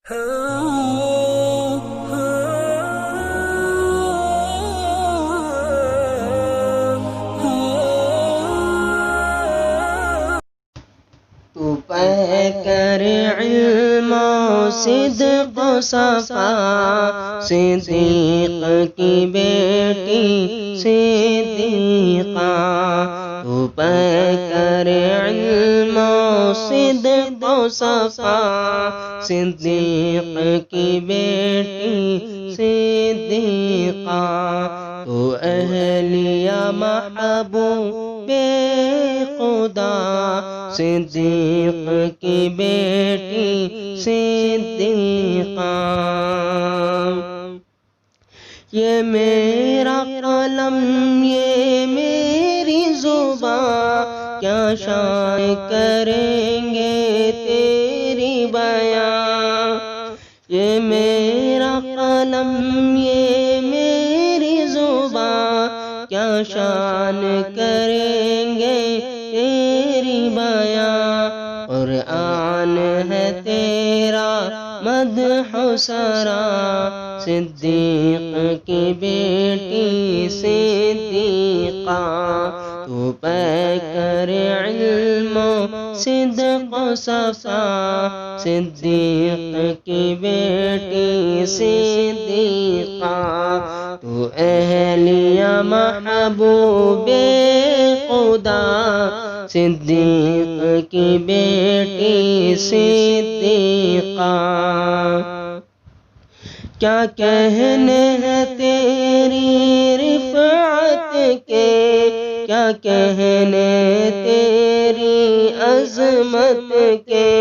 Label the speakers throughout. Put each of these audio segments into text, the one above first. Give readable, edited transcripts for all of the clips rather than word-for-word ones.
Speaker 1: تو پیکر علم و صدق و صفا، صدیق کی بیٹی صدیقہ، تو پیکر علم و صدق و صفا، صدیق کی بیٹی صدیقہ، تو اہلیہ محبوب خدا، صدیق کی بیٹی صدیقہ۔ یہ میرا قلم یہ میری زبان، کیا شائع کریں گے تیری بیان۔ یہ میرا قلم یہ میری زبان، کیا شان کریں گے تیری بیان۔ قرآن ہے تیرا مدح و ثنا، صدیق کی بیٹی صدیقہ، تو پیکر علم و صدق و صفا، صدیق کی بیٹی صدیقہ، تو اہلیہ محبوب خدا، صدیق کی بیٹی صدیقہ۔ کیا کہنے ہیں تیری رفعت کے، کیا کہنے تیری عظمت کے،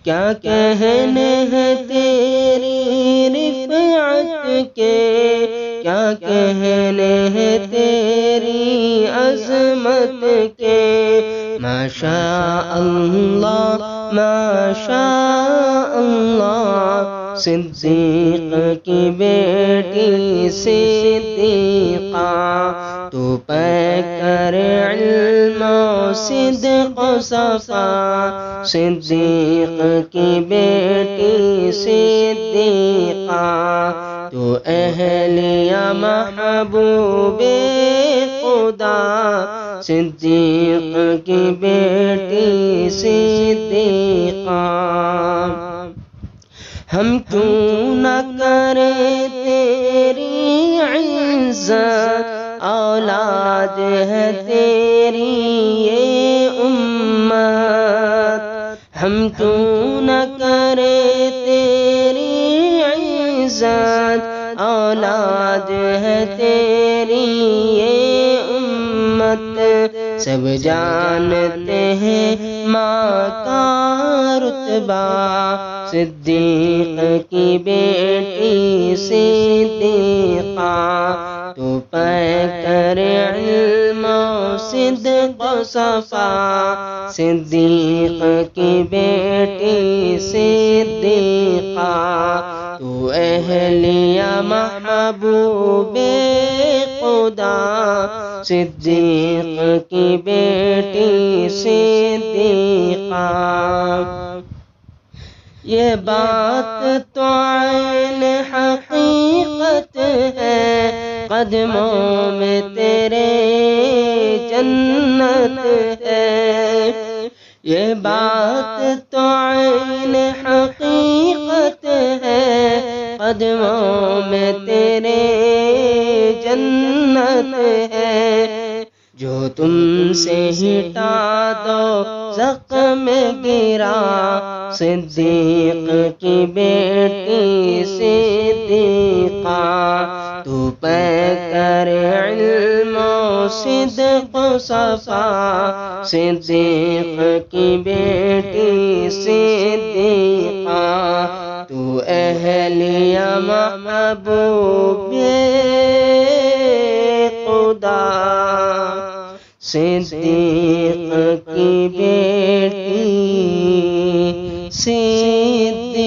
Speaker 1: کیا کہنے ہیں تیری رفعت کے، کیا کہنے ہیں تیری عظمت کے۔ ماشاء اللہ ماشاء اللہ، صدیق کی بیٹی صدیقہ، تو پیکر علم و صدق و صفا، صدیق کی بیٹی صدیقہ، تو اہلیہ محبوب خدا، صدیق کی بیٹی صدیقہ۔ ہم کیوں نہ کریں تیری عزت، اولاد ہے تیری یہ امت، ہم کیوں نہ کریں تیری عزت، اولاد ہے تیری یہ امت۔ سب جانتے ہیں ماں کا رتبہ، صدیق کی بیٹی صدیقہ، تو پیکر علم و صدق و صفا، صدیق کی بیٹی صدیقہ، تو اہلیہ محبوب خدا، صدیق کی بیٹی صدیقہ۔ یہ بات تو عین حقیقت ہے، قدموں میں تیرے جنت ہے۔ یہ بات تو عین حقیقت ہے، قدموں میں تیرے جنت ہے۔ جو تم سے ہٹا دو زخم گرا، صدیق کی بیٹی صدیقہ، تو پیکر علم و صدق و صفا، صدیق کی بیٹی صدیقہ، تو اہلیہ محبوب خدا، صدیق کی بیٹی صدیقہ۔